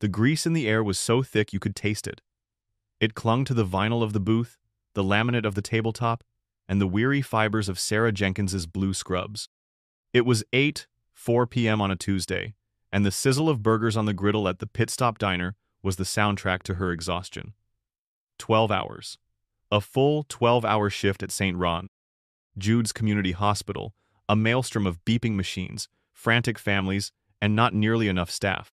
The grease in the air was so thick you could taste it. It clung to the vinyl of the booth, the laminate of the tabletop, and the weary fibers of Sarah Jenkins's blue scrubs. It was 8:04 p.m. on a Tuesday, and the sizzle of burgers on the griddle at the Pit Stop Diner was the soundtrack to her exhaustion. 12 hours. A full 12-hour shift at St. Ron, Jude's Community Hospital, a maelstrom of beeping machines, frantic families, and not nearly enough staff.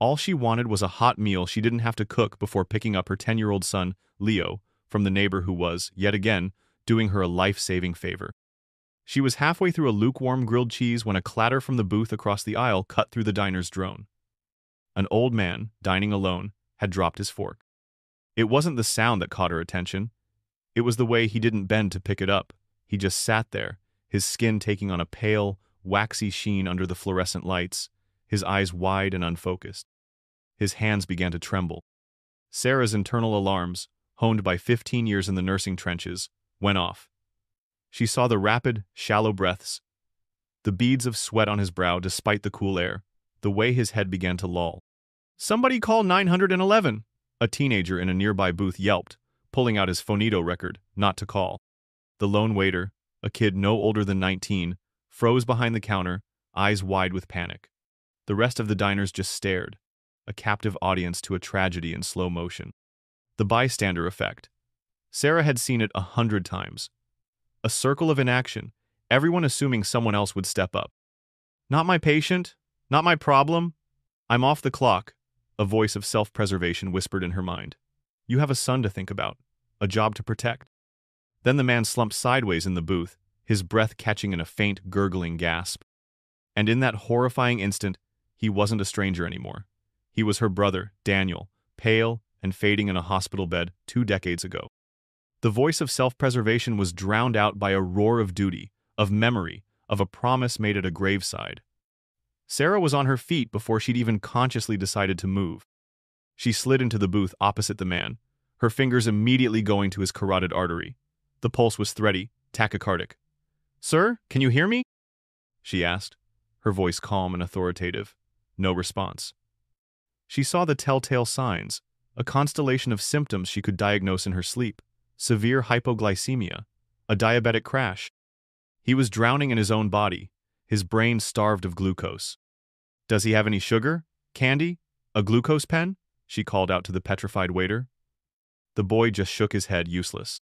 All she wanted was a hot meal she didn't have to cook before picking up her 10-year-old son, Leo, from the neighbor who was, yet again, doing her a life-saving favor. She was halfway through a lukewarm grilled cheese when a clatter from the booth across the aisle cut through the diner's drone. An old man, dining alone, had dropped his fork. It wasn't the sound that caught her attention. It was the way he didn't bend to pick it up. He just sat there, his skin taking on a pale, waxy sheen under the fluorescent lights, his eyes wide and unfocused. His hands began to tremble. Sarah's internal alarms, honed by 15 years in the nursing trenches, went off. She saw the rapid, shallow breaths, the beads of sweat on his brow despite the cool air, the way his head began to loll. "Somebody call 911!" A teenager in a nearby booth yelped, pulling out his Phonito record, not to call. The lone waiter, a kid no older than 19, froze behind the counter, eyes wide with panic. The rest of the diners just stared, a captive audience to a tragedy in slow motion. The bystander effect. Sarah had seen it 100 times. A circle of inaction, everyone assuming someone else would step up. "Not my patient, not my problem. I'm off the clock," a voice of self-preservation whispered in her mind. "You have a son to think about, a job to protect." Then the man slumped sideways in the booth, his breath catching in a faint, gurgling gasp. And in that horrifying instant, he wasn't a stranger anymore. He was her brother, Daniel, pale and fading in a hospital bed 2 decades ago. The voice of self-preservation was drowned out by a roar of duty, of memory, of a promise made at a graveside. Sarah was on her feet before she'd even consciously decided to move. She slid into the booth opposite the man, her fingers immediately going to his carotid artery. The pulse was thready, tachycardic. "Sir, can you hear me?" she asked, her voice calm and authoritative. No response. She saw the telltale signs, a constellation of symptoms she could diagnose in her sleep. Severe hypoglycemia, a diabetic crash. He was drowning in his own body, his brain starved of glucose. "Does he have any sugar? Candy? A glucose pen?" she called out to the petrified waiter. The boy just shook his head, useless.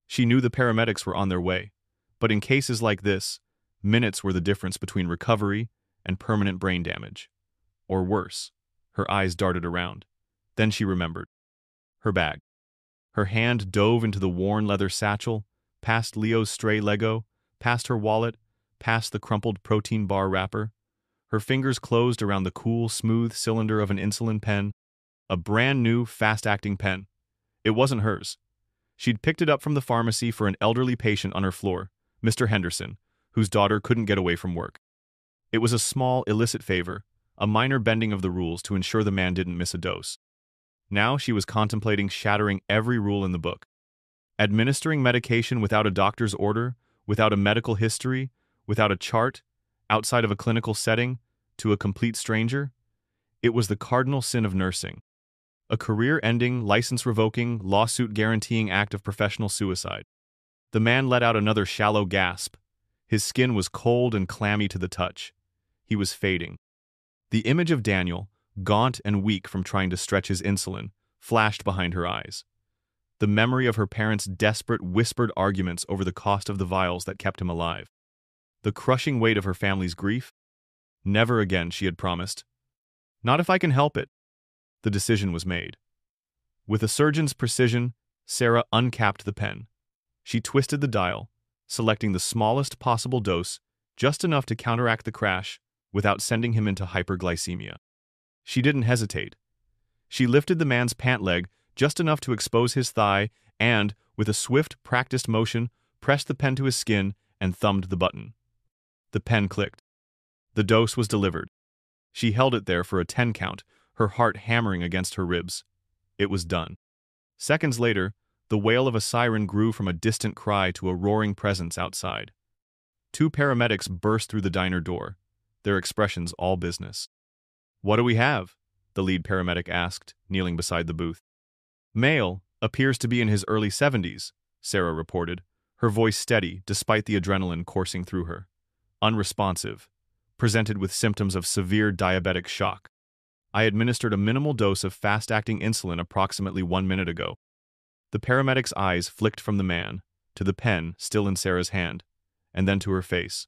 She knew the paramedics were on their way, but in cases like this, minutes were the difference between recovery and permanent brain damage. Or worse. Her eyes darted around. Then she remembered. Her bag. Her hand dove into the worn leather satchel, past Leo's stray Lego, past her wallet, past the crumpled protein bar wrapper. Her fingers closed around the cool, smooth cylinder of an insulin pen, a brand new, fast-acting pen. It wasn't hers. She'd picked it up from the pharmacy for an elderly patient on her floor, Mr. Henderson, whose daughter couldn't get away from work. It was a small, illicit favor, a minor bending of the rules to ensure the man didn't miss a dose. Now she was contemplating shattering every rule in the book. Administering medication without a doctor's order, without a medical history, without a chart, outside of a clinical setting, to a complete stranger? It was the cardinal sin of nursing. A career-ending, license-revoking, lawsuit-guaranteeing act of professional suicide. The man let out another shallow gasp. His skin was cold and clammy to the touch. He was fading. The image of Daniel, gaunt and weak from trying to stretch his insulin, flashed behind her eyes. The memory of her parents' desperate, whispered arguments over the cost of the vials that kept him alive. The crushing weight of her family's grief. Never again, she had promised. Not if I can help it. The decision was made. With a surgeon's precision, Sarah uncapped the pen. She twisted the dial, selecting the smallest possible dose, just enough to counteract the crash, without sending him into hyperglycemia. She didn't hesitate. She lifted the man's pant leg just enough to expose his thigh and, with a swift, practiced motion, pressed the pen to his skin and thumbed the button. The pen clicked. The dose was delivered. She held it there for a 10 count, her heart hammering against her ribs. It was done. Seconds later, the wail of a siren grew from a distant cry to a roaring presence outside. 2 paramedics burst through the diner door, their expressions all business. "What do we have?" the lead paramedic asked, kneeling beside the booth. Male, appears to be in his early 70s, Sarah reported, her voice steady despite the adrenaline coursing through her. Unresponsive. Presented with symptoms of severe diabetic shock. I administered a minimal dose of fast-acting insulin approximately 1 minute ago. The paramedic's eyes flicked from the man, to the pen still in Sarah's hand, and then to her face.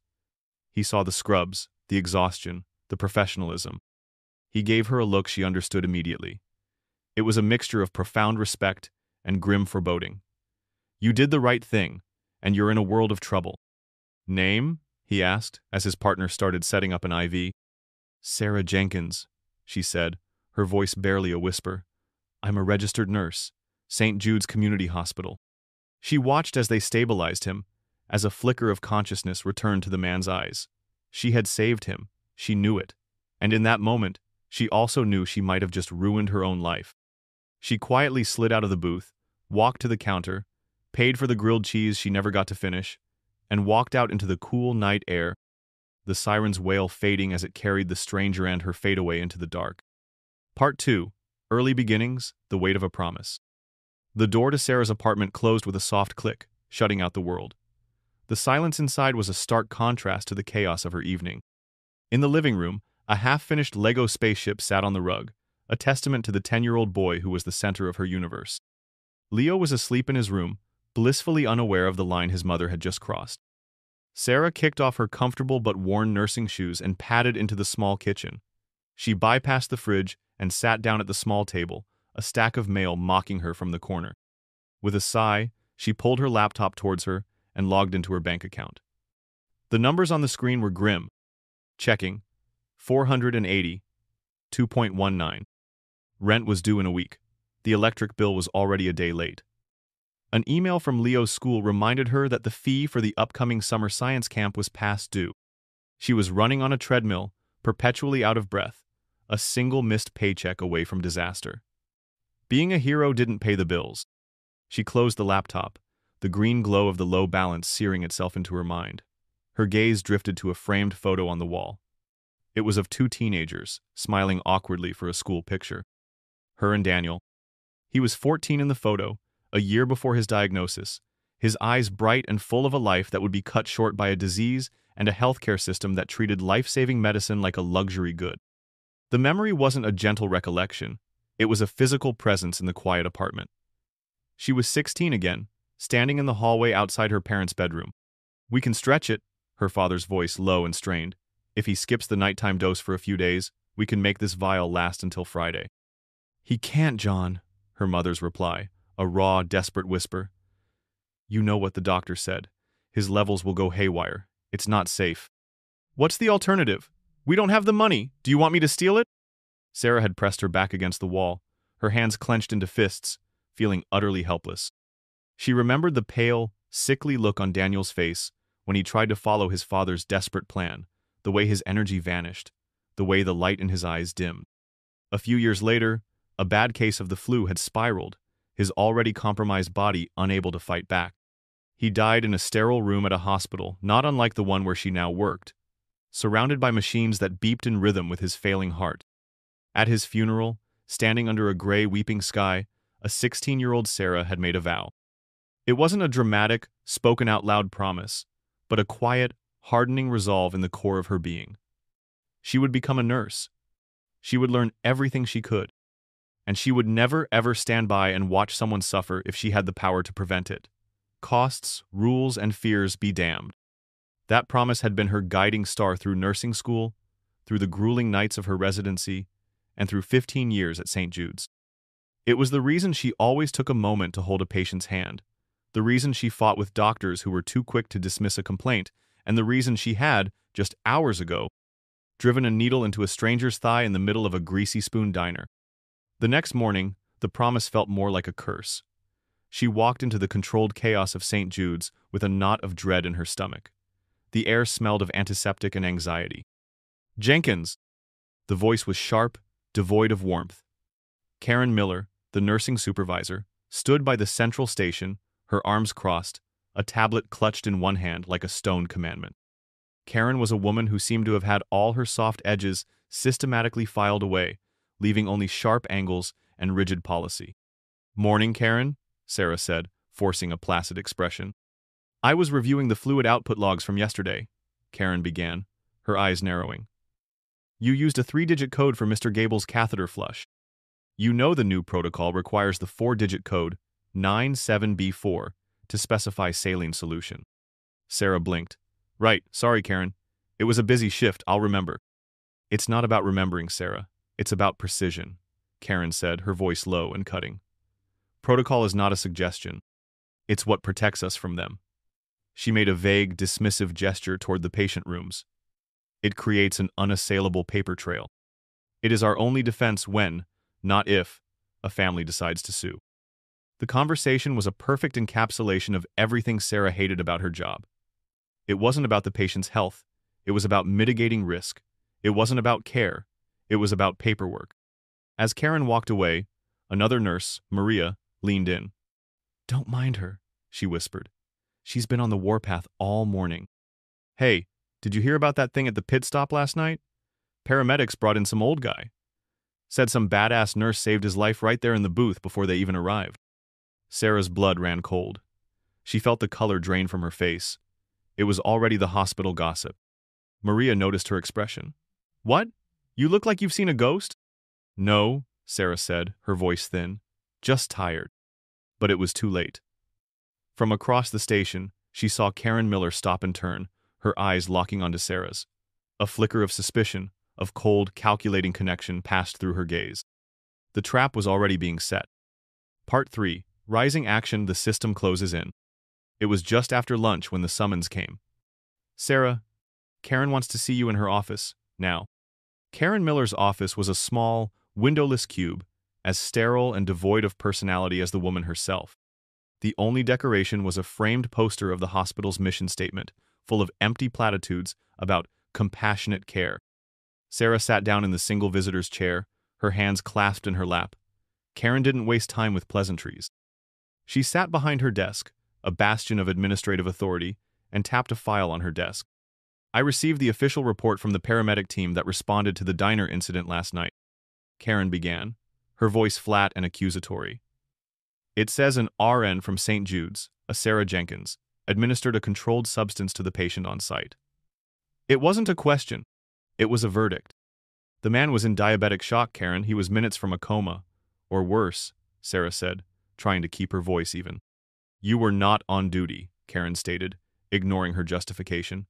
He saw the scrubs, the exhaustion, the professionalism. He gave her a look she understood immediately. It was a mixture of profound respect and grim foreboding. You did the right thing, and you're in a world of trouble. Name? He asked, as his partner started setting up an IV. Sarah Jenkins, she said, her voice barely a whisper. I'm a registered nurse, St. Jude's Community Hospital. She watched as they stabilized him, as a flicker of consciousness returned to the man's eyes. She had saved him, she knew it, and in that moment, she also knew she might have just ruined her own life. She quietly slid out of the booth, walked to the counter, paid for the grilled cheese she never got to finish, and walked out into the cool night air, the siren's wail fading as it carried the stranger and her fade away into the dark. Part 2. Early Beginnings, The Weight of a Promise. The door to Sarah's apartment closed with a soft click, shutting out the world. The silence inside was a stark contrast to the chaos of her evening. In the living room, a half-finished Lego spaceship sat on the rug, a testament to the 10-year-old boy who was the center of her universe. Leo was asleep in his room, blissfully unaware of the line his mother had just crossed. Sarah kicked off her comfortable but worn nursing shoes and padded into the small kitchen. She bypassed the fridge and sat down at the small table, a stack of mail mocking her from the corner. With a sigh, she pulled her laptop towards her and logged into her bank account. The numbers on the screen were grim. Checking. 480. 2.19. Rent was due in a week. The electric bill was already a day late. An email from Leo's school reminded her that the fee for the upcoming summer science camp was past due. She was running on a treadmill, perpetually out of breath, a single missed paycheck away from disaster. Being a hero didn't pay the bills. She closed the laptop, the green glow of the low balance searing itself into her mind. Her gaze drifted to a framed photo on the wall. It was of 2 teenagers, smiling awkwardly for a school picture. Her and Daniel. He was 14 in the photo, a year before his diagnosis, his eyes bright and full of a life that would be cut short by a disease and a healthcare system that treated life-saving medicine like a luxury good. The memory wasn't a gentle recollection, it was a physical presence in the quiet apartment. She was 16 again, standing in the hallway outside her parents' bedroom. We can stretch it, her father's voice low and strained. If he skips the nighttime dose for a few days, we can make this vial last until Friday. He can't, John, her mother's reply, a raw, desperate whisper. You know what the doctor said. His levels will go haywire. It's not safe. What's the alternative? We don't have the money. Do you want me to steal it? Sarah had pressed her back against the wall, her hands clenched into fists, feeling utterly helpless. She remembered the pale, sickly look on Daniel's face when he tried to follow his father's desperate plan, the way his energy vanished, the way the light in his eyes dimmed. A few years later, a bad case of the flu had spiraled, his already compromised body unable to fight back. He died in a sterile room at a hospital, not unlike the one where she now worked, surrounded by machines that beeped in rhythm with his failing heart. At his funeral, standing under a gray, weeping sky, a 16-year-old Sarah had made a vow. It wasn't a dramatic, spoken-out-loud promise, but a quiet, hardening resolve in the core of her being. She would become a nurse. She would learn everything she could. And she would never, ever stand by and watch someone suffer if she had the power to prevent it. Costs, rules, and fears be damned. That promise had been her guiding star through nursing school, through the grueling nights of her residency, and through 15 years at St. Jude's. It was the reason she always took a moment to hold a patient's hand, the reason she fought with doctors who were too quick to dismiss a complaint, and the reason she had, just hours ago, driven a needle into a stranger's thigh in the middle of a greasy spoon diner. The next morning, the promise felt more like a curse. She walked into the controlled chaos of St. Jude's with a knot of dread in her stomach. The air smelled of antiseptic and anxiety. Jenkins! The voice was sharp, devoid of warmth. Karen Miller, the nursing supervisor, stood by the central station, her arms crossed, a tablet clutched in one hand like a stone commandment. Karen was a woman who seemed to have had all her soft edges systematically filed away, leaving only sharp angles and rigid policy. "Morning, Karen," Sarah said, forcing a placid expression. "I was reviewing the fluid output logs from yesterday," Karen began, her eyes narrowing. "You used a 3-digit code for Mr. Gable's catheter flush. You know the new protocol requires the 4-digit code 97B4 to specify saline solution." Sarah blinked. "Right, sorry, Karen. It was a busy shift, I'll remember." "It's not about remembering, Sarah. It's about precision," Karen said, her voice low and cutting. "Protocol is not a suggestion. It's what protects us from them." She made a vague, dismissive gesture toward the patient rooms. "It creates an unassailable paper trail. It is our only defense when, not if, a family decides to sue." The conversation was a perfect encapsulation of everything Sarah hated about her job. It wasn't about the patient's health. It was about mitigating risk. It wasn't about care. It was about paperwork. As Karen walked away, another nurse, Maria, leaned in. "Don't mind her," she whispered. "She's been on the warpath all morning." "Hey, did you hear about that thing at the pit stop last night? Paramedics brought in some old guy. Said some badass nurse saved his life right there in the booth before they even arrived." Sarah's blood ran cold. She felt the color drain from her face. It was already the hospital gossip. Maria noticed her expression. "What? You look like you've seen a ghost?" "No," Sarah said, her voice thin. "Just tired." But it was too late. From across the station, she saw Karen Miller stop and turn, her eyes locking onto Sarah's. A flicker of suspicion, of cold, calculating connection passed through her gaze. The trap was already being set. Part 3. Rising action, the system closes in. It was just after lunch when the summons came. "Sarah, Karen wants to see you in her office, now." Karen Miller's office was a small, windowless cube, as sterile and devoid of personality as the woman herself. The only decoration was a framed poster of the hospital's mission statement, full of empty platitudes about compassionate care. Sarah sat down in the single visitor's chair, her hands clasped in her lap. Karen didn't waste time with pleasantries. She sat behind her desk, a bastion of administrative authority, and tapped a file on her desk. "I received the official report from the paramedic team that responded to the diner incident last night," Karen began, her voice flat and accusatory. "It says an RN from St. Jude's, a Sarah Jenkins, administered a controlled substance to the patient on site. It wasn't a question. It was a verdict. The man was in diabetic shock, Karen. He was minutes from a coma. Or worse," Sarah said, trying to keep her voice even. "You were not on duty," Karen stated, ignoring her justification.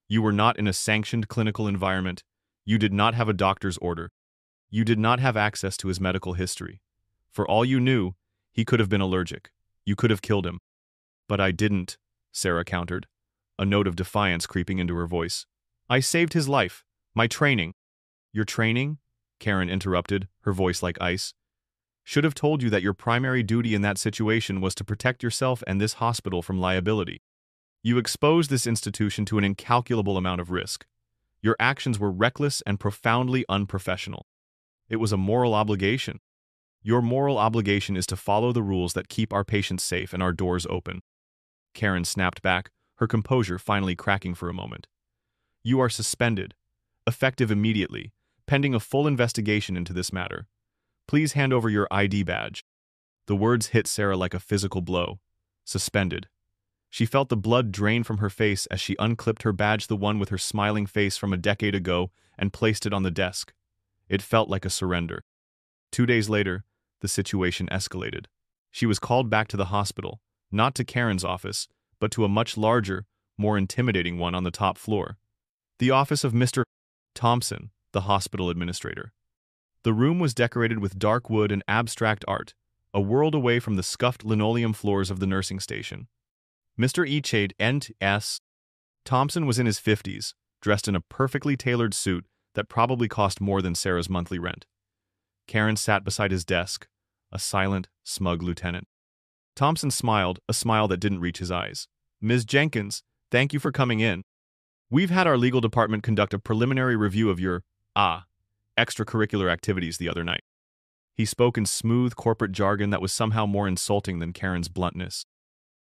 "You were not in a sanctioned clinical environment. You did not have a doctor's order. You did not have access to his medical history. For all you knew, he could have been allergic. You could have killed him." "But I didn't," Sarah countered, a note of defiance creeping into her voice. "I saved his life. My training." "Your training?" Karen interrupted, her voice like ice. "Should have told you that your primary duty in that situation was to protect yourself and this hospital from liability. You exposed this institution to an incalculable amount of risk. Your actions were reckless and profoundly unprofessional. It was a moral obligation. Your moral obligation is to follow the rules that keep our patients safe and our doors open." Karen snapped back, her composure finally cracking for a moment. "You are suspended, effective immediately, pending a full investigation into this matter. Please hand over your ID badge." The words hit Sarah like a physical blow. Suspended. She felt the blood drain from her face as she unclipped her badge, the one with her smiling face from a decade ago, and placed it on the desk. It felt like a surrender. 2 days later, the situation escalated. She was called back to the hospital, not to Karen's office, but to a much larger, more intimidating one on the top floor. The office of Mr. Thompson, the hospital administrator. The room was decorated with dark wood and abstract art, a world away from the scuffed linoleum floors of the nursing station. Mr. Echade N.S. Thompson was in his 50s, dressed in a perfectly tailored suit that probably cost more than Sarah's monthly rent. Karen sat beside his desk, a silent, smug lieutenant. Thompson smiled, a smile that didn't reach his eyes. "Ms. Jenkins, thank you for coming in. We've had our legal department conduct a preliminary review of your, extracurricular activities the other night." He spoke in smooth corporate jargon that was somehow more insulting than Karen's bluntness.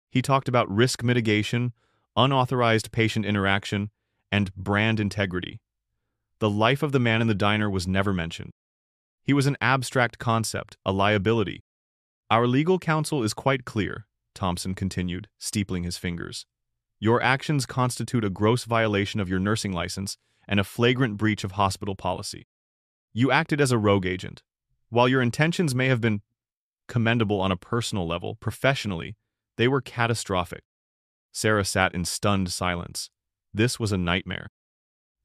He talked about risk mitigation, unauthorized patient interaction, and brand integrity. The life of the man in the diner was never mentioned. He was an abstract concept, a liability. Our legal counsel is quite clear, Thompson continued, steepling his fingers. Your actions constitute a gross violation of your nursing license and a flagrant breach of hospital policy. You acted as a rogue agent. While your intentions may have been commendable on a personal level, professionally, they were catastrophic. Sarah sat in stunned silence. This was a nightmare.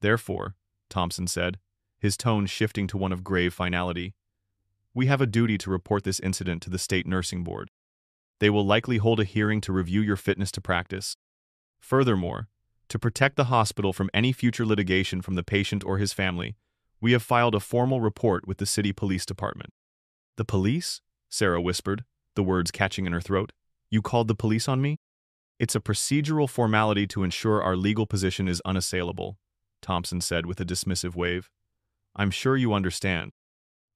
Therefore, Thompson said, his tone shifting to one of grave finality, we have a duty to report this incident to the state nursing board. They will likely hold a hearing to review your fitness to practice. Furthermore, to protect the hospital from any future litigation from the patient or his family, we have filed a formal report with the city police department. The police? Sarah whispered, the words catching in her throat. You called the police on me? It's a procedural formality to ensure our legal position is unassailable, Thompson said with a dismissive wave. I'm sure you understand.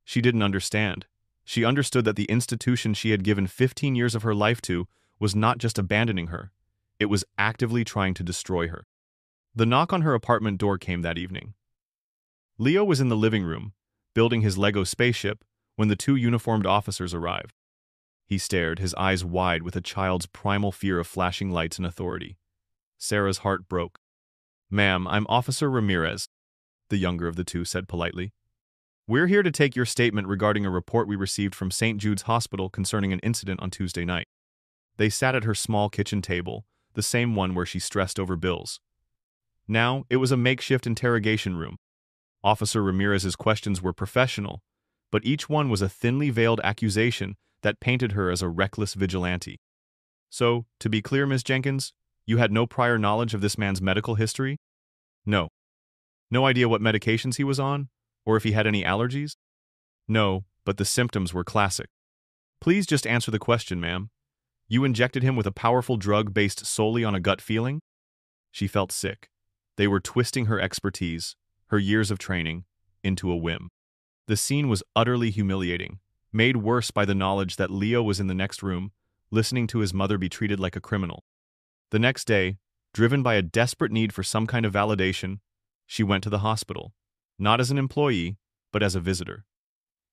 She didn't understand. She understood that the institution she had given 15 years of her life to was not just abandoning her. It was actively trying to destroy her. The knock on her apartment door came that evening. Leo was in the living room, building his Lego spaceship, when the two uniformed officers arrived. He stared, his eyes wide with a child's primal fear of flashing lights and authority. Sarah's heart broke. Ma'am, I'm Officer Ramirez, the younger of the two said politely. We're here to take your statement regarding a report we received from St. Jude's Hospital concerning an incident on Tuesday night. They sat at her small kitchen table, the same one where she stressed over bills. Now, it was a makeshift interrogation room. Officer Ramirez's questions were professional, but each one was a thinly veiled accusation that painted her as a reckless vigilante. So, to be clear, Miss Jenkins, you had no prior knowledge of this man's medical history? No. No idea what medications he was on, or if he had any allergies? No, but the symptoms were classic. Please just answer the question, ma'am. You injected him with a powerful drug based solely on a gut feeling? She felt sick. They were twisting her expertise, her years of training, into a whim. The scene was utterly humiliating, made worse by the knowledge that Leo was in the next room, listening to his mother be treated like a criminal. The next day, driven by a desperate need for some kind of validation, she went to the hospital, not as an employee, but as a visitor.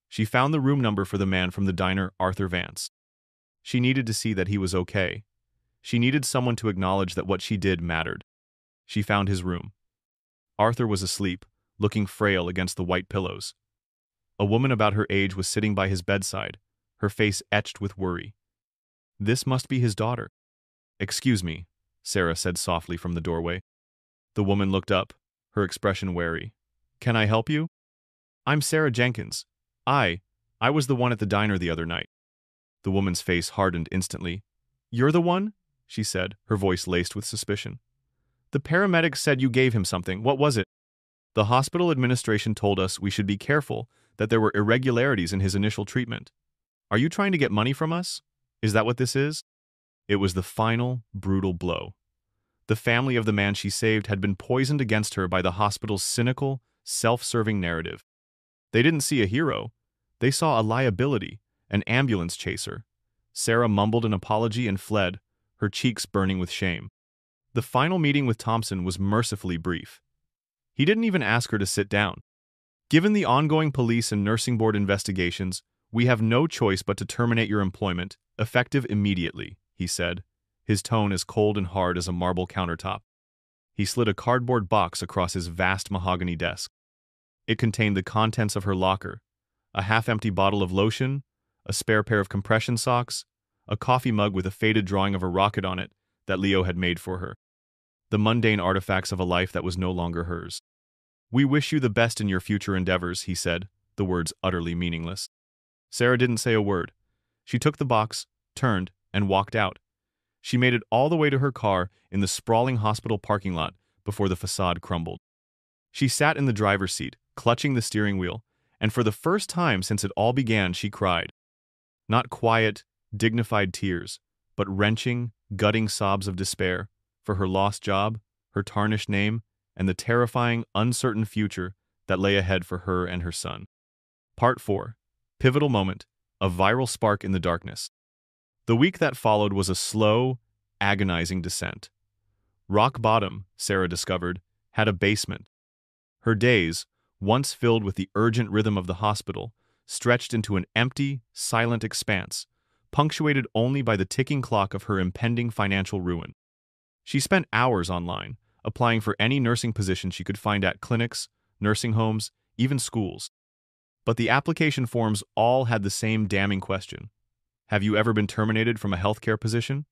She found the room number for the man from the diner, Arthur Vance. She needed to see that he was okay. She needed someone to acknowledge that what she did mattered. She found his room. Arthur was asleep, looking frail against the white pillows. A woman about her age was sitting by his bedside, her face etched with worry. This must be his daughter. Excuse me, Sarah said softly from the doorway. The woman looked up, her expression wary. Can I help you? I'm Sarah Jenkins. I was the one at the diner the other night. The woman's face hardened instantly. You're the one? She said, her voice laced with suspicion. The paramedics said you gave him something. What was it? The hospital administration told us we should be careful, that there were irregularities in his initial treatment. Are you trying to get money from us? Is that what this is? It was the final, brutal blow. The family of the man she saved had been poisoned against her by the hospital's cynical, self-serving narrative. They didn't see a hero. They saw a liability, an ambulance chaser. Sarah mumbled an apology and fled, her cheeks burning with shame. The final meeting with Thompson was mercifully brief. He didn't even ask her to sit down. Given the ongoing police and nursing board investigations, we have no choice but to terminate your employment, effective immediately, he said, his tone as cold and hard as a marble countertop. He slid a cardboard box across his vast mahogany desk. It contained the contents of her locker, a half-empty bottle of lotion, a spare pair of compression socks, a coffee mug with a faded drawing of a rocket on it that Leo had made for her. The mundane artifacts of a life that was no longer hers. We wish you the best in your future endeavors, he said, the words utterly meaningless. Sarah didn't say a word. She took the box, turned, and walked out. She made it all the way to her car in the sprawling hospital parking lot before the facade crumbled. She sat in the driver's seat, clutching the steering wheel, and for the first time since it all began, she cried. Not quiet, dignified tears, but wrenching, gutting sobs of despair for her lost job, her tarnished name, and the terrifying, uncertain future that lay ahead for her and her son. Part 4. Pivotal moment, a viral spark in the darkness. The week that followed was a slow, agonizing descent. Rock bottom, Sarah discovered, had a basement. Her days, once filled with the urgent rhythm of the hospital, stretched into an empty, silent expanse, punctuated only by the ticking clock of her impending financial ruin. She spent hours online, applying for any nursing position she could find at clinics, nursing homes, even schools. But the application forms all had the same damning question. Have you ever been terminated from a healthcare position?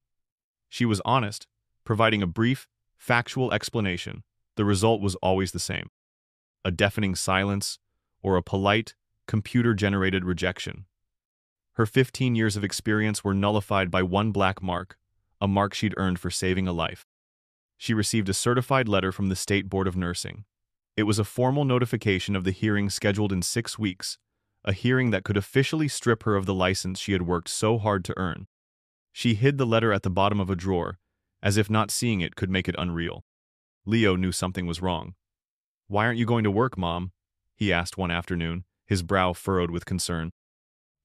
She was honest, providing a brief, factual explanation. The result was always the same: a deafening silence or a polite, computer-generated rejection. Her 15 years of experience were nullified by one black mark, a mark she'd earned for saving a life. She received a certified letter from the State Board of Nursing. It was a formal notification of the hearing scheduled in 6 weeks, a hearing that could officially strip her of the license she had worked so hard to earn. She hid the letter at the bottom of a drawer, as if not seeing it could make it unreal. Leo knew something was wrong. "Why aren't you going to work, Mom?" he asked one afternoon, his brow furrowed with concern.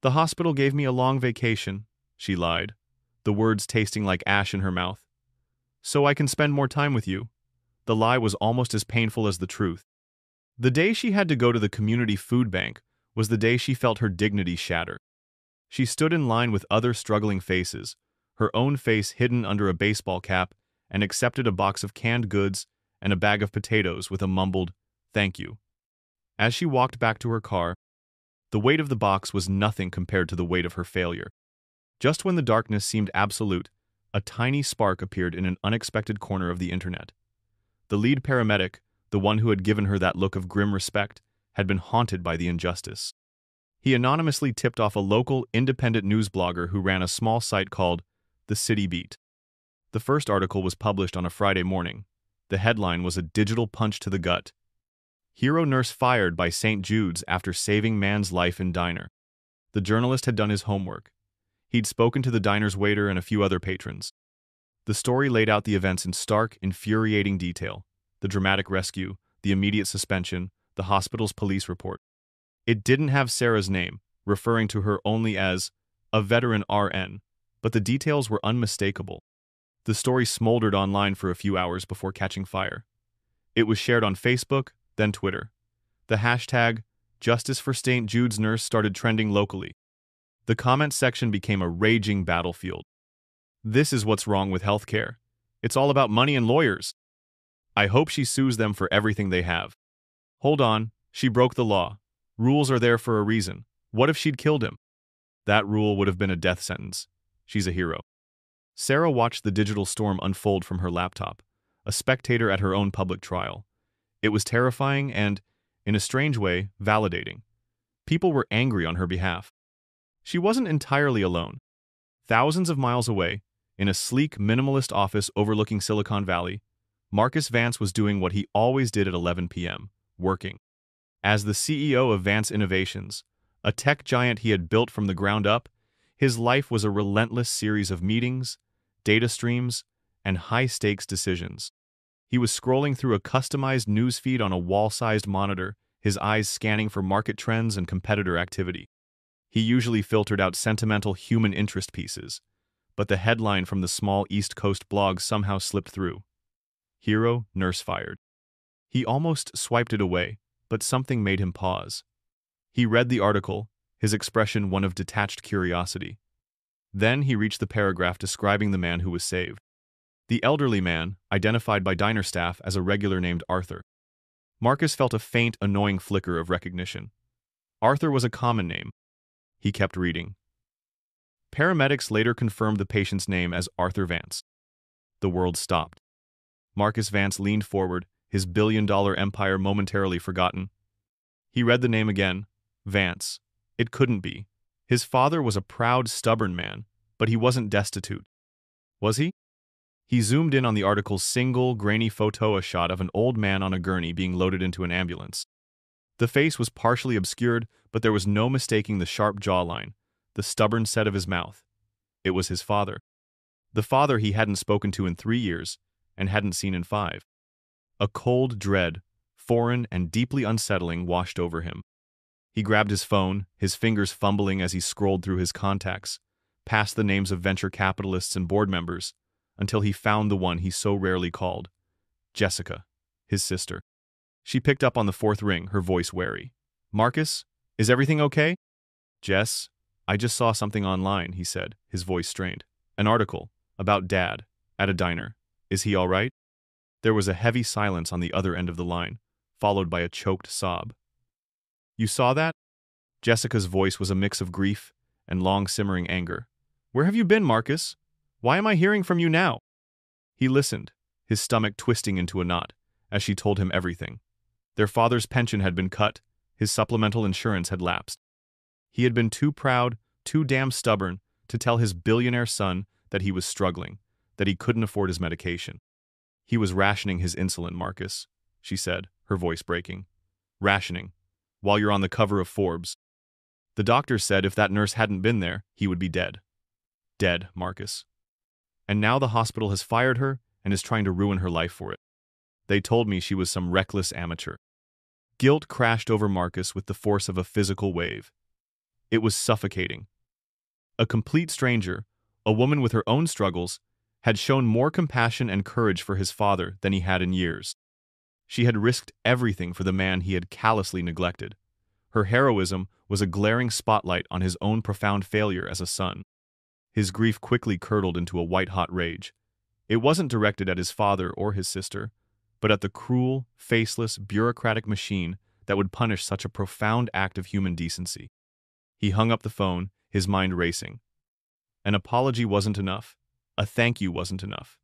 "The hospital gave me a long vacation," she lied, the words tasting like ash in her mouth. "So I can spend more time with you." The lie was almost as painful as the truth. The day she had to go to the community food bank was the day she felt her dignity shatter. She stood in line with other struggling faces, her own face hidden under a baseball cap, and accepted a box of canned goods and a bag of potatoes with a mumbled, "Thank you." As she walked back to her car, the weight of the box was nothing compared to the weight of her failure. Just when the darkness seemed absolute, a tiny spark appeared in an unexpected corner of the internet. The lead paramedic, the one who had given her that look of grim respect, had been haunted by the injustice. He anonymously tipped off a local, independent news blogger who ran a small site called The City Beat. The first article was published on a Friday morning. The headline was a digital punch to the gut: "Hero nurse fired by St. Jude's after saving man's life in diner." The journalist had done his homework. He'd spoken to the diner's waiter and a few other patrons. The story laid out the events in stark, infuriating detail: the dramatic rescue, the immediate suspension, the hospital's police report. It didn't have Sarah's name, referring to her only as a veteran RN, but the details were unmistakable. The story smoldered online for a few hours before catching fire. It was shared on Facebook, then Twitter. The hashtag Justice for St. Jude's Nurse started trending locally. The comment section became a raging battlefield. "This is what's wrong with healthcare. It's all about money and lawyers. I hope she sues them for everything they have. Hold on, she broke the law. Rules are there for a reason. What if she'd killed him? That rule would have been a death sentence. She's a hero." Sarah watched the digital storm unfold from her laptop, a spectator at her own public trial. It was terrifying and, in a strange way, validating. People were angry on her behalf. She wasn't entirely alone. Thousands of miles away, in a sleek, minimalist office overlooking Silicon Valley, Marcus Vance was doing what he always did at 11 p.m., working. As the CEO of Vance Innovations, a tech giant he had built from the ground up, his life was a relentless series of meetings, data streams, and high-stakes decisions. He was scrolling through a customized newsfeed on a wall-sized monitor, his eyes scanning for market trends and competitor activity. He usually filtered out sentimental human interest pieces, but the headline from the small East Coast blog somehow slipped through: "Hero nurse fired." He almost swiped it away, but something made him pause. He read the article, his expression one of detached curiosity. Then he reached the paragraph describing the man who was saved. The elderly man, identified by diner staff as a regular named Arthur. Marcus felt a faint, annoying flicker of recognition. Arthur was a common name. He kept reading. Paramedics later confirmed the patient's name as Arthur Vance. The world stopped. Marcus Vance leaned forward, his billion-dollar empire momentarily forgotten. He read the name again: Vance. It couldn't be. His father was a proud, stubborn man, but he wasn't destitute. Was he? He zoomed in on the article's single, grainy photo, a shot of an old man on a gurney being loaded into an ambulance. The face was partially obscured, but there was no mistaking the sharp jawline, the stubborn set of his mouth. It was his father. The father he hadn't spoken to in 3 years, and hadn't seen in 5. A cold dread, foreign and deeply unsettling, washed over him. He grabbed his phone, his fingers fumbling as he scrolled through his contacts, past the names of venture capitalists and board members, until he found the one he so rarely called: Jessica, his sister. She picked up on the 4th ring, her voice wary. "Marcus, is everything okay?" Jess, I just saw something online, he said, his voice strained. An article about Dad at a diner. Is he all right? There was a heavy silence on the other end of the line, followed by a choked sob. You saw that? Jessica's voice was a mix of grief and long-simmering anger. Where have you been, Marcus? Why am I hearing from you now? He listened, his stomach twisting into a knot, as she told him everything. Their father's pension had been cut, his supplemental insurance had lapsed. He had been too proud, too damn stubborn, to tell his billionaire son that he was struggling, that he couldn't afford his medication. He was rationing his insulin, Marcus, she said, her voice breaking. Rationing. While you're on the cover of Forbes. The doctor said if that nurse hadn't been there, he would be dead. Dead, Marcus. And now the hospital has fired her and is trying to ruin her life for it. They told me she was some reckless amateur. Guilt crashed over Marcus with the force of a physical wave. It was suffocating. A complete stranger, a woman with her own struggles, had shown more compassion and courage for his father than he had in years. She had risked everything for the man he had callously neglected. Her heroism was a glaring spotlight on his own profound failure as a son. His grief quickly curdled into a white-hot rage. It wasn't directed at his father or his sister, but at the cruel, faceless, bureaucratic machine that would punish such a profound act of human decency. He hung up the phone, his mind racing. An apology wasn't enough. A thank you wasn't enough.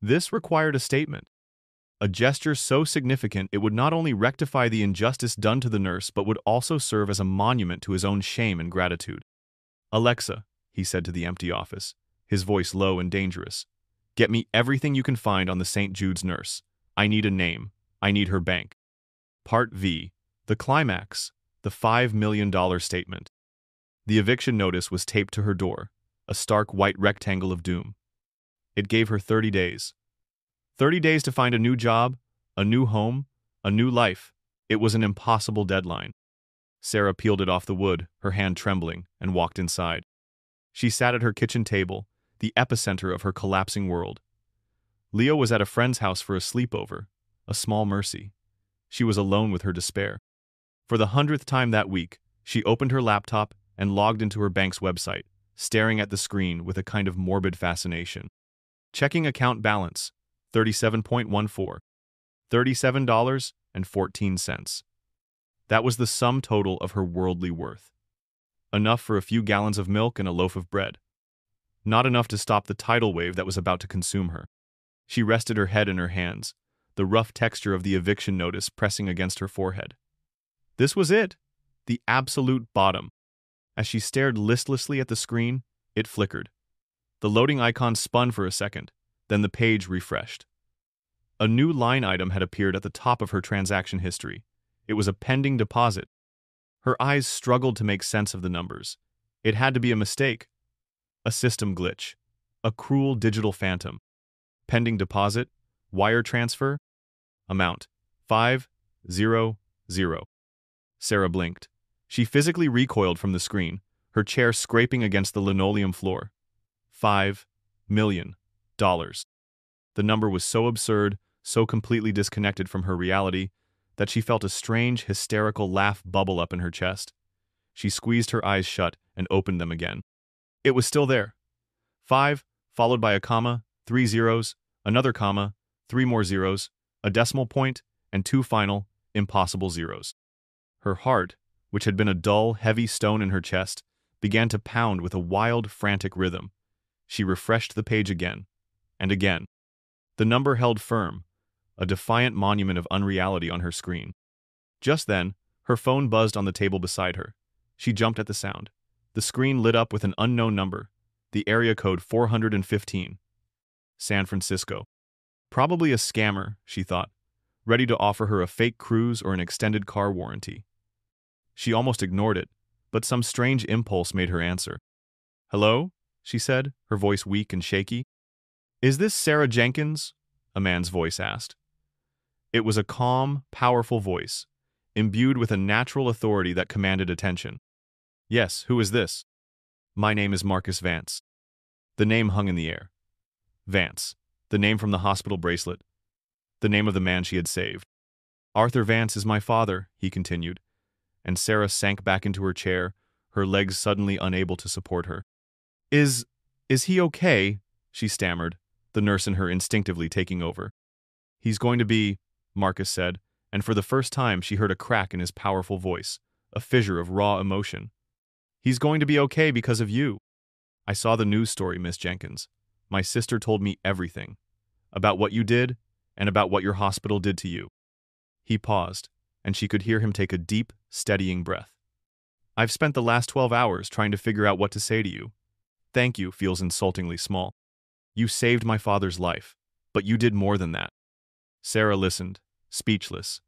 This required a statement. A gesture so significant it would not only rectify the injustice done to the nurse but would also serve as a monument to his own shame and gratitude. Alexa, he said to the empty office, his voice low and dangerous. Get me everything you can find on the St. Jude's nurse. I need a name. I need her bank. Part V. The climax. The $5 million statement. The eviction notice was taped to her door, a stark white rectangle of doom. It gave her 30 days. 30 days to find a new job, a new home, a new life. It was an impossible deadline. Sarah peeled it off the wood, her hand trembling, and walked inside. She sat at her kitchen table, the epicenter of her collapsing world. Leo was at a friend's house for a sleepover, a small mercy. She was alone with her despair. For the 100th time that week, she opened her laptop and logged into her bank's website, staring at the screen with a kind of morbid fascination. Checking account balance, $37.14. $37.14. That was the sum total of her worldly worth. Enough for a few gallons of milk and a loaf of bread. Not enough to stop the tidal wave that was about to consume her. She rested her head in her hands, the rough texture of the eviction notice pressing against her forehead. This was it, the absolute bottom. As she stared listlessly at the screen, it flickered. The loading icon spun for a second, then the page refreshed. A new line item had appeared at the top of her transaction history. It was a pending deposit. Her eyes struggled to make sense of the numbers. It had to be a mistake. A system glitch. A cruel digital phantom. Pending deposit. Wire transfer. Amount. 500. Sarah blinked. She physically recoiled from the screen, her chair scraping against the linoleum floor. $5 million. The number was so absurd, so completely disconnected from her reality, that she felt a strange, hysterical laugh bubble up in her chest. She squeezed her eyes shut and opened them again. It was still there. 5, followed by a comma, 3 zeros, another comma, 3 more zeros, a decimal point, and 2 final, impossible zeros. Her heart, which had been a dull, heavy stone in her chest, began to pound with a wild, frantic rhythm. She refreshed the page again, and again. The number held firm, a defiant monument of unreality on her screen. Just then, her phone buzzed on the table beside her. She jumped at the sound. The screen lit up with an unknown number, the area code 415. San Francisco. Probably a scammer, she thought, ready to offer her a fake cruise or an extended car warranty. She almost ignored it, but some strange impulse made her answer. Hello? She said, her voice weak and shaky. Is this Sarah Jenkins? A man's voice asked. It was a calm, powerful voice, imbued with a natural authority that commanded attention. Yes, who is this? My name is Marcus Vance. The name hung in the air. Vance, the name from the hospital bracelet, the name of the man she had saved. Arthur Vance is my father, he continued, and Sarah sank back into her chair, her legs suddenly unable to support her. Is he okay? She stammered, the nurse in her instinctively taking over. He's going to be, Marcus said, and for the first time she heard a crack in his powerful voice, a fissure of raw emotion. He's going to be okay because of you. I saw the news story, Miss Jenkins. My sister told me everything. About what you did, and about what your hospital did to you. He paused, and she could hear him take a deep, steadying breath. I've spent the last 12 hours trying to figure out what to say to you. Thank you feels insultingly small. You saved my father's life, but you did more than that. Sarah listened, speechless,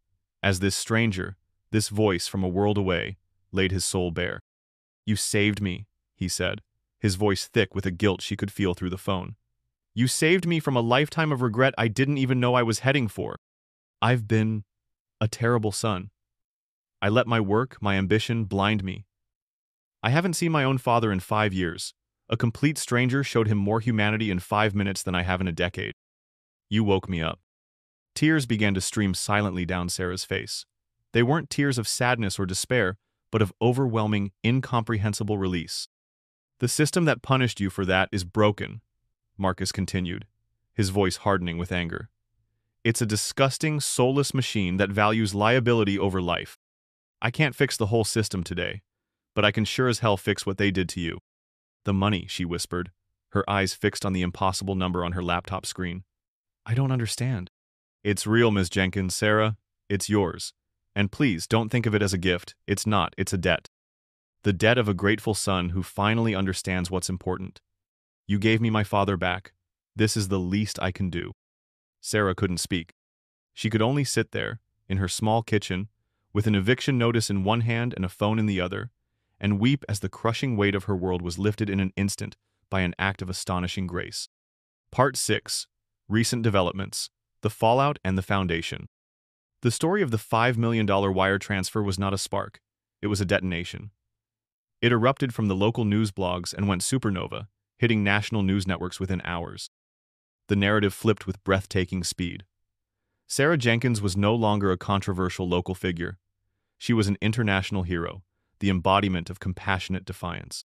as this stranger, this voice from a world away, laid his soul bare. You saved me, he said, his voice thick with a guilt she could feel through the phone. You saved me from a lifetime of regret I didn't even know I was heading for. I've been a terrible son. I let my work, my ambition, blind me. I haven't seen my own father in 5 years. A complete stranger showed him more humanity in 5 minutes than I have in a decade. You woke me up. Tears began to stream silently down Sarah's face. They weren't tears of sadness or despair, but of overwhelming, incomprehensible release. The system that punished you for that is broken, Marcus continued, his voice hardening with anger. It's a disgusting, soulless machine that values liability over life. I can't fix the whole system today, but I can sure as hell fix what they did to you. The money, she whispered, her eyes fixed on the impossible number on her laptop screen. I don't understand. It's real, Miss Jenkins, Sarah. It's yours. And please, don't think of it as a gift. It's not, it's a debt. The debt of a grateful son who finally understands what's important. You gave me my father back. This is the least I can do. Sarah couldn't speak. She could only sit there, in her small kitchen, with an eviction notice in one hand and a phone in the other, and weep as the crushing weight of her world was lifted in an instant by an act of astonishing grace. Part 6. Recent Developments. The Fallout and the Foundation. The story of the $5 million wire transfer was not a spark. It was a detonation. It erupted from the local news blogs and went supernova, hitting national news networks within hours. The narrative flipped with breathtaking speed. Sarah Jenkins was no longer a controversial local figure. She was an international hero, the embodiment of compassionate defiance.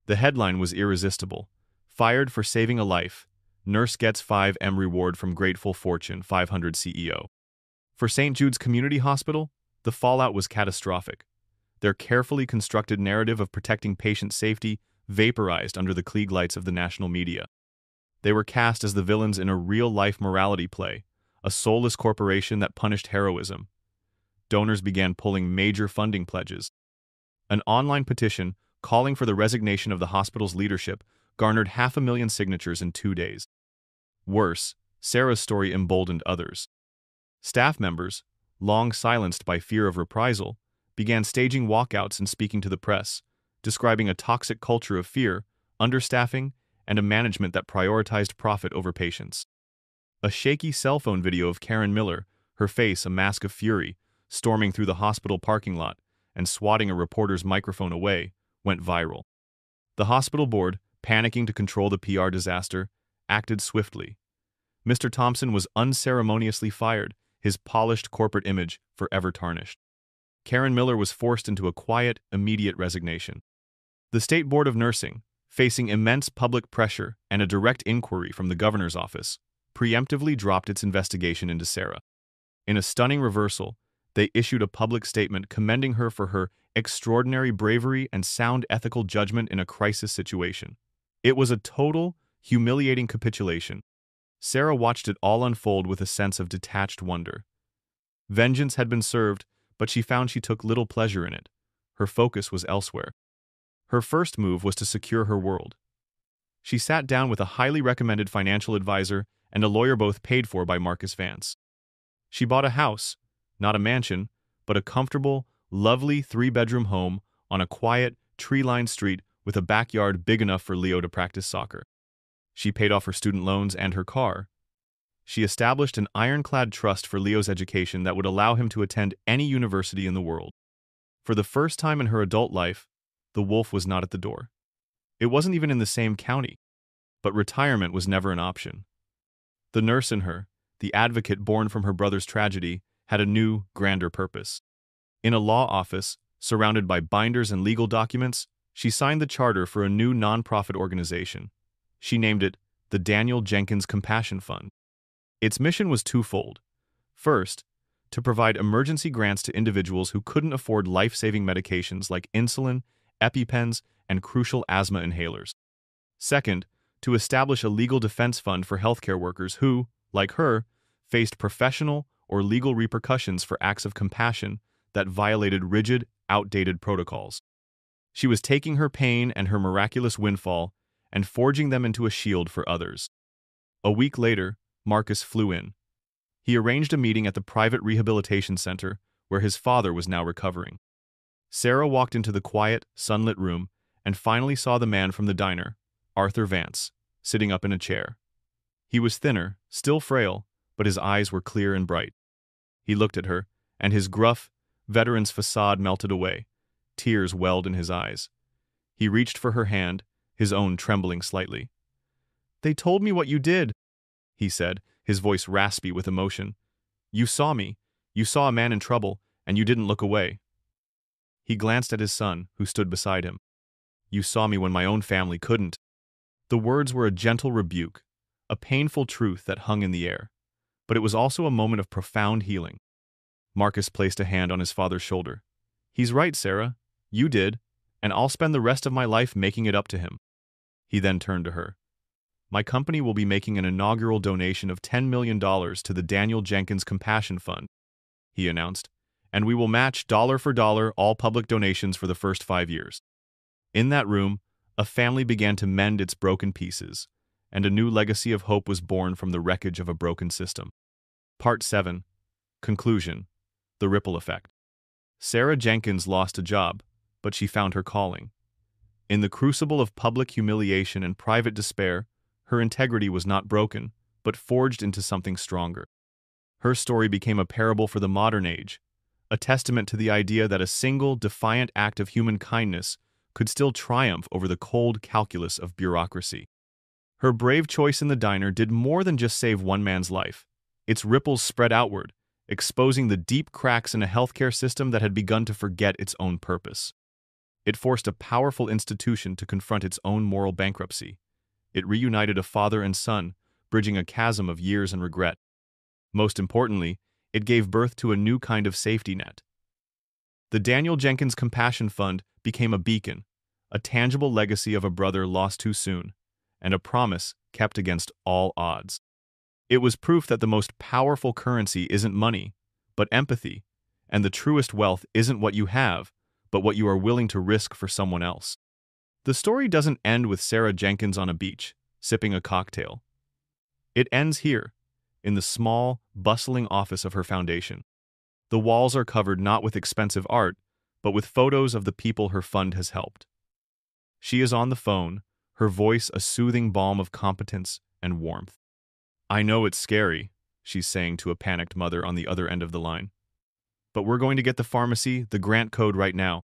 The headline was irresistible. Fired for saving a life. Nurse gets 5M reward from grateful Fortune 500 CEO. For St. Jude's Community Hospital, the fallout was catastrophic. Their carefully constructed narrative of protecting patient safety vaporized under the Klieg lights of the national media. They were cast as the villains in a real-life morality play, a soulless corporation that punished heroism. Donors began pulling major funding pledges. An online petition calling for the resignation of the hospital's leadership garnered 500,000 signatures in 2 days. Worse, Sarah's story emboldened others. Staff members, long silenced by fear of reprisal, began staging walkouts and speaking to the press, describing a toxic culture of fear, understaffing, and a management that prioritized profit over patients. A shaky cell phone video of Karen Miller, her face a mask of fury, storming through the hospital parking lot and swatting a reporter's microphone away, went viral. The hospital board, panicking to control the PR disaster, acted swiftly. Mr. Thompson was unceremoniously fired, his polished corporate image forever tarnished. Karen Miller was forced into a quiet, immediate resignation. The State Board of Nursing, facing immense public pressure and a direct inquiry from the governor's office, preemptively dropped its investigation into Sarah. In a stunning reversal, they issued a public statement commending her for her extraordinary bravery and sound ethical judgment in a crisis situation. It was a total, humiliating capitulation. Sarah watched it all unfold with a sense of detached wonder. Vengeance had been served, but she found she took little pleasure in it. Her focus was elsewhere. Her first move was to secure her world. She sat down with a highly recommended financial advisor and a lawyer both paid for by Marcus Vance. She bought a house, not a mansion, but a comfortable, lovely 3-bedroom home on a quiet, tree-lined street with a backyard big enough for Leo to practice soccer. She paid off her student loans and her car. She established an ironclad trust for Leo's education that would allow him to attend any university in the world. For the first time in her adult life, the wolf was not at the door. It wasn't even in the same county, but retirement was never an option. The nurse in her, the advocate born from her brother's tragedy, had a new, grander purpose. In a law office, Surrounded by binders and legal documents, she signed the charter for a new nonprofit organization. She named it the Daniel Jenkins Compassion Fund. Its mission was twofold. First, to provide emergency grants to individuals who couldn't afford life-saving medications like insulin, EpiPens, and crucial asthma inhalers. Second, to establish a legal defense fund for healthcare workers who, like her, faced professional or legal repercussions for acts of compassion that violated rigid, outdated protocols. She was taking her pain and her miraculous windfall and forging them into a shield for others. A week later, Marcus flew in. He arranged a meeting at the private rehabilitation center where his father was now recovering. Sarah walked into the quiet, sunlit room and finally saw the man from the diner, Arthur Vance, sitting up in a chair. He was thinner, still frail, but his eyes were clear and bright. He looked at her, and his gruff, veteran's facade melted away. Tears welled in his eyes. He reached for her hand, his own trembling slightly. "They told me what you did," he said, his voice raspy with emotion. "You saw me. You saw a man in trouble, and you didn't look away." He glanced at his son, who stood beside him. "You saw me when my own family couldn't." The words were a gentle rebuke, a painful truth that hung in the air. But it was also a moment of profound healing. Marcus placed a hand on his father's shoulder. "He's right, Sarah. You did, and I'll spend the rest of my life making it up to him." He then turned to her. "My company will be making an inaugural donation of $10 million to the Daniel Jenkins Compassion Fund," he announced, "and we will match dollar for dollar all public donations for the first 5 years." In that room, a family began to mend its broken pieces, and a new legacy of hope was born from the wreckage of a broken system. Part 7. Conclusion. The Ripple Effect. Sarah Jenkins lost a job, but she found her calling. In the crucible of public humiliation and private despair, her integrity was not broken, but forged into something stronger. Her story became a parable for the modern age, a testament to the idea that a single, defiant act of human kindness could still triumph over the cold calculus of bureaucracy. Her brave choice in the diner did more than just save one man's life. Its ripples spread outward, exposing the deep cracks in a healthcare system that had begun to forget its own purpose. It forced a powerful institution to confront its own moral bankruptcy. It reunited a father and son, bridging a chasm of years and regret. Most importantly, it gave birth to a new kind of safety net. The Daniel Jenkins Compassion Fund became a beacon, a tangible legacy of a brother lost too soon, and a promise kept against all odds. It was proof that the most powerful currency isn't money, but empathy, and the truest wealth isn't what you have, but what you are willing to risk for someone else. The story doesn't end with Sarah Jenkins on a beach, sipping a cocktail. It ends here, in the small, bustling office of her foundation. The walls are covered not with expensive art, but with photos of the people her fund has helped. She is on the phone, her voice a soothing balm of competence and warmth. "I know it's scary," she's saying to a panicked mother on the other end of the line. "But we're going to get the pharmacy, the grant code right now.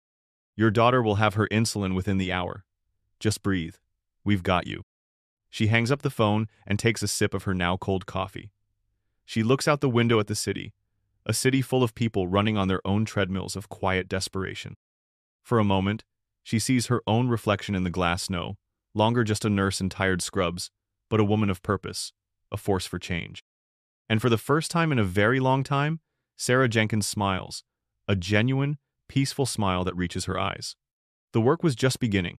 Your daughter will have her insulin within the hour. Just breathe. We've got you." She hangs up the phone and takes a sip of her now cold coffee. She looks out the window at the city, a city full of people running on their own treadmills of quiet desperation. For a moment, she sees her own reflection in the glass snow, longer just a nurse in tired scrubs, but a woman of purpose, a force for change. And for the first time in a very long time, Sarah Jenkins smiles, a genuine, peaceful smile that reaches her eyes. The work was just beginning.